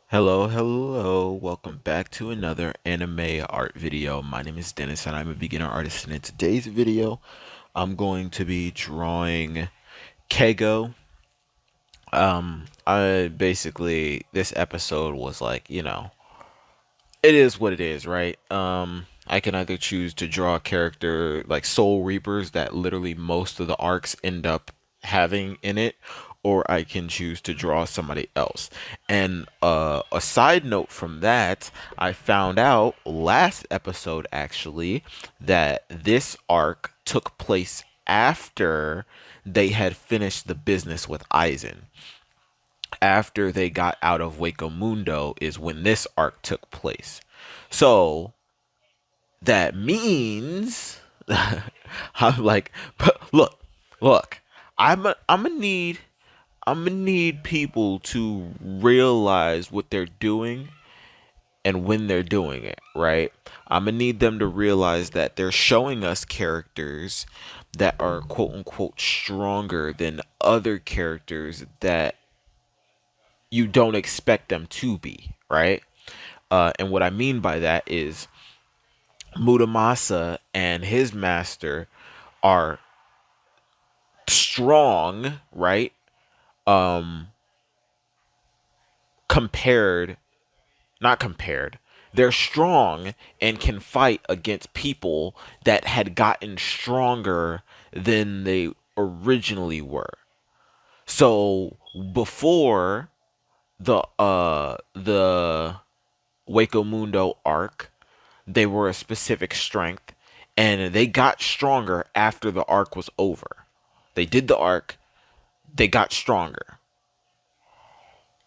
Hello, hello. Welcome back to another anime art video. My name is Dennis and I'm a beginner artist, and in today's video, I'm going to be drawing Keigo. I basically this episode was like, it is what it is, right? I can either choose to draw a character like Soul Reapers that literally most of the arcs end up having in it, or I can choose to draw somebody else. And a side note from that, I found out last episode actually that this arc took place after they had finished the business with Aizen. After they got out of Waco Mundo is when this arc took place. So that means I'm like, but look, I'm gonna need people to realize what they're doing and when they're doing it, right? I'm gonna need them to realize that they're showing us characters that are quote unquote stronger than other characters that you don't expect them to be, right? And what I mean by that is Muramasa and his master are strong, right? Um, compared, not compared. They're strong and can fight against people that had gotten stronger than they originally were. So before the Waco Mundo arc, they were a specific strength, and they got stronger after the arc was over. They did the arc, they got stronger.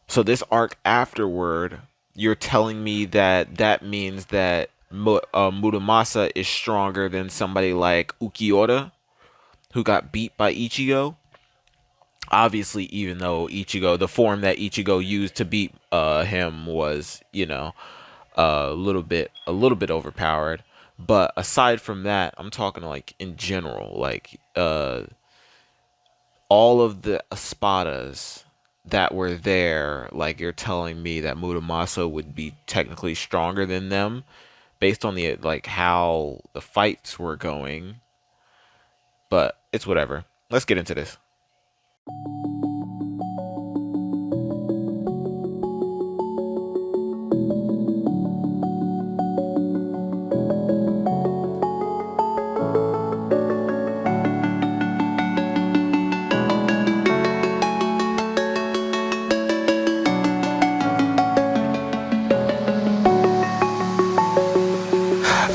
So this arc afterward, you're telling me that that means that Muramasa is stronger than somebody like Ukiura, who got beat by Ichigo? Obviously, even though Ichigo, the form that Ichigo used to beat him was, a little bit overpowered. But aside from that, I'm talking like in general, like all of the espadas that were there, like you're telling me that Muramasa would be technically stronger than them based on the like how the fights were going. But it's whatever. Let's get into this.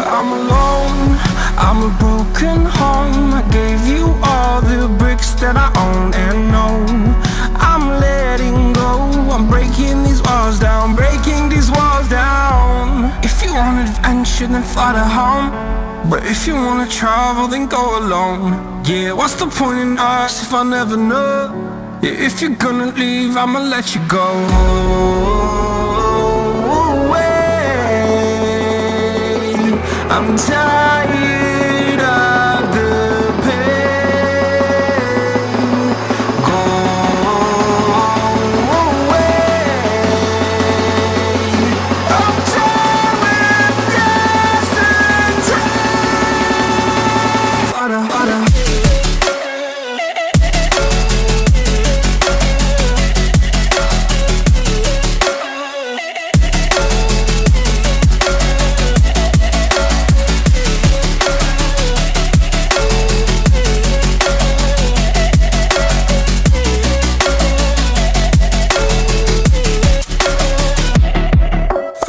I'm alone, I'm a broken home. I gave you all the bricks that I own and know. I'm letting go, I'm breaking these walls down, breaking these walls down. If you want adventure, then fly to home. But if you wanna travel, then go alone. Yeah, what's the point in us if I never know? Yeah, if you're gonna leave, I'ma let you go. I'm tired of the pain. Go away. I'm done with yesterday. Fada, fada.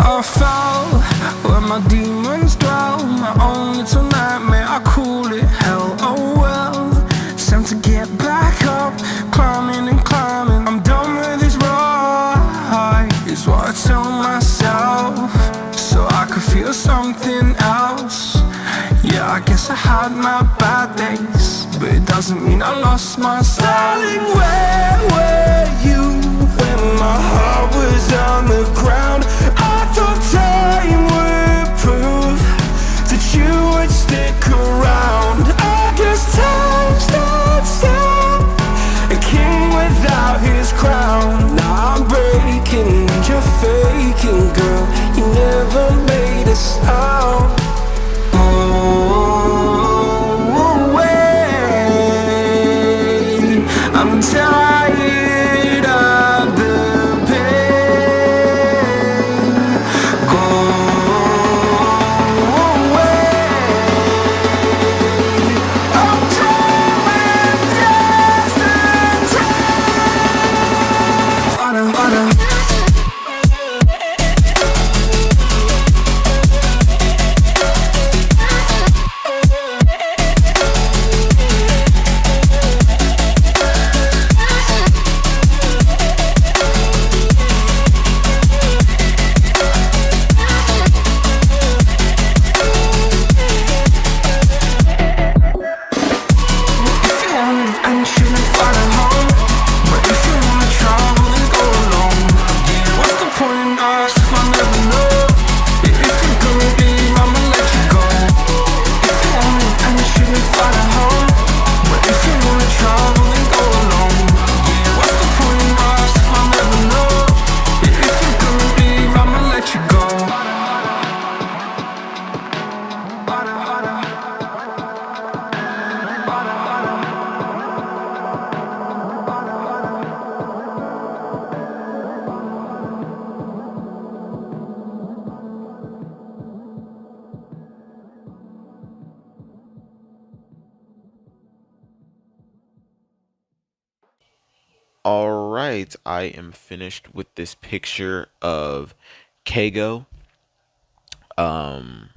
I fell where my demons dwell. My own little nightmare, I call it hell. Oh well, it's time to get back up. Climbing and climbing, I'm done with this ride, is what I tell myself, so I could feel something else. Yeah, I guess I had my bad days, but it doesn't mean I lost myself. Darling, where were you when my heart was on the ground? I thought time would prove that you would stick around. I guess time stands still, a king without his crown. Now I'm breaking your face. right, I am finished with this picture of Kago. Um,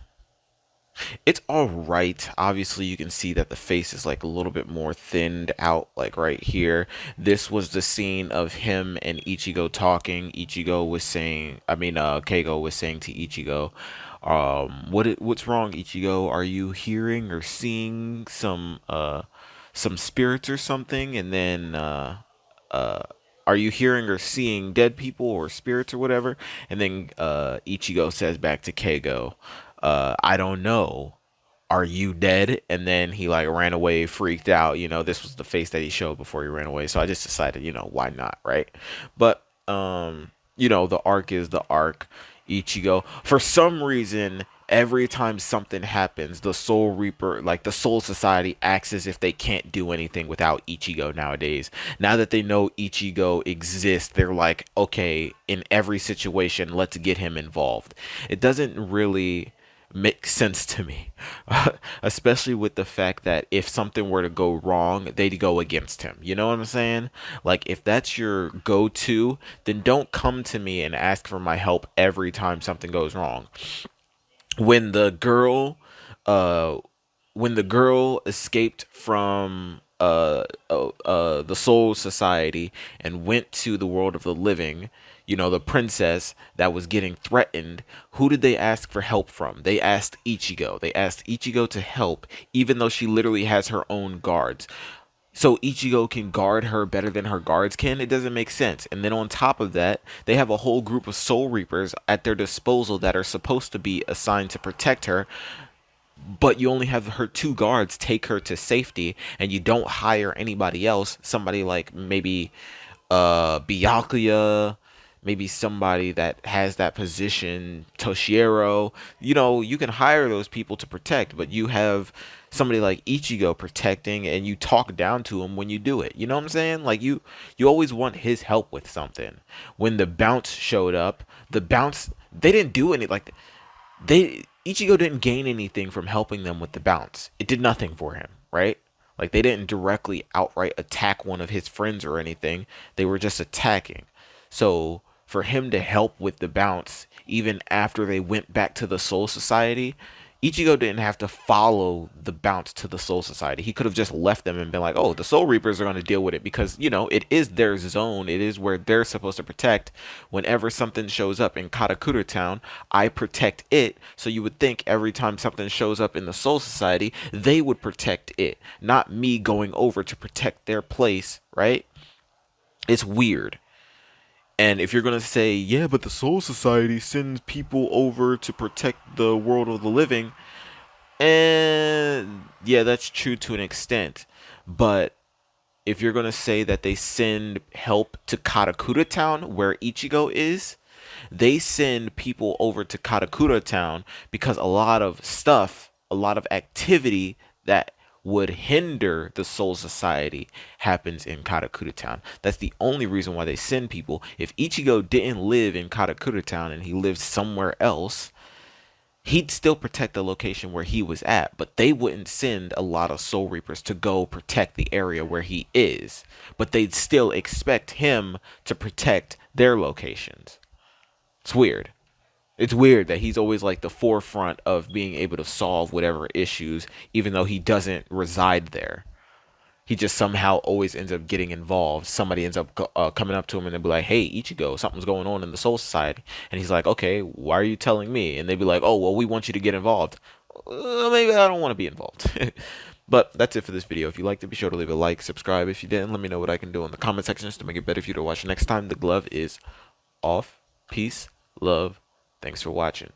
it's all right. Obviously, you can see that the face is like a little bit more thinned out, like right here. This was the scene of him and Ichigo talking. Ichigo was saying, Keigo was saying to Ichigo, what's wrong, Ichigo? Are you hearing or seeing some spirits or something?" And then uh are you hearing or seeing dead people or spirits or whatever? And then Ichigo says back to Keigo, I don't know, are you dead? And then he like ran away, freaked out. This was the face that he showed before he ran away. So I just decided, why not, right? But the arc is the arc. Ichigo, for some reason, every time something happens, the Soul Reaper, like the Soul Society, acts as if they can't do anything without Ichigo nowadays. Now that they know Ichigo exists, they're like, okay, in every situation, let's get him involved. It doesn't really makes sense to me, especially with the fact that if something were to go wrong, they'd go against him. You know what I'm saying? Like, if that's your go-to, then don't come to me and ask for my help every time something goes wrong. When the girl, uh, when the girl escaped from the Soul Society and went to the world of the living, the princess that was getting threatened, who did they ask for help from? They asked Ichigo. They asked Ichigo to help, even though she literally has her own guards. So Ichigo can guard her better than her guards can? It doesn't make sense. And then on top of that, they have a whole group of Soul Reapers at their disposal that are supposed to be assigned to protect her, but you only have her two guards take her to safety, and you don't hire anybody else. Somebody like maybe Byakuya, maybe somebody that has that position, Toshiro. You can hire those people to protect, but you have somebody like Ichigo protecting, and you talk down to him when you do it. You know what I'm saying? Like, you always want his help with something. When the bounce showed up, the bounce, they didn't do any, like, they Ichigo didn't gain anything from helping them with the bounce. It did nothing for him, right? Like, they didn't directly outright attack one of his friends or anything. They were just attacking. So for him to help with the bounce, even after they went back to the Soul Society, Ichigo didn't have to follow the bounce to the Soul Society. He could have just left them and been like, oh, the Soul Reapers are going to deal with it because, it is their zone. It is where they're supposed to protect. Whenever something shows up in Katakura Town, I protect it. So you would think every time something shows up in the Soul Society, they would protect it, not me going over to protect their place, right? It's weird. And if you're going to say, yeah, but the Soul Society sends people over to protect the world of the living, and yeah, that's true to an extent. But if you're going to say that they send help to Katakura Town, where Ichigo is, they send people over to Katakura Town because a lot of stuff, a lot of activity that would hinder the Soul Society happens in Katakura Town. That's the only reason why they send people. If Ichigo didn't live in Katakura Town and he lived somewhere else, he'd still protect the location where he was at, but they wouldn't send a lot of Soul Reapers to go protect the area where he is. But they'd still expect him to protect their locations. It's weird. It's weird that he's always like the forefront of being able to solve whatever issues, even though he doesn't reside there. He just somehow always ends up getting involved. Somebody ends up coming up to him and they'll be like, hey, Ichigo, something's going on in the Soul Society. And he's like, okay, why are you telling me? And they'd be like, oh, well, we want you to get involved. Maybe I don't want to be involved. But that's it for this video. If you liked it, be sure to leave a like, subscribe. If you didn't, let me know what I can do in the comment sections to make it better for you to watch next time. The glove is off. Peace, love. Thanks for watching.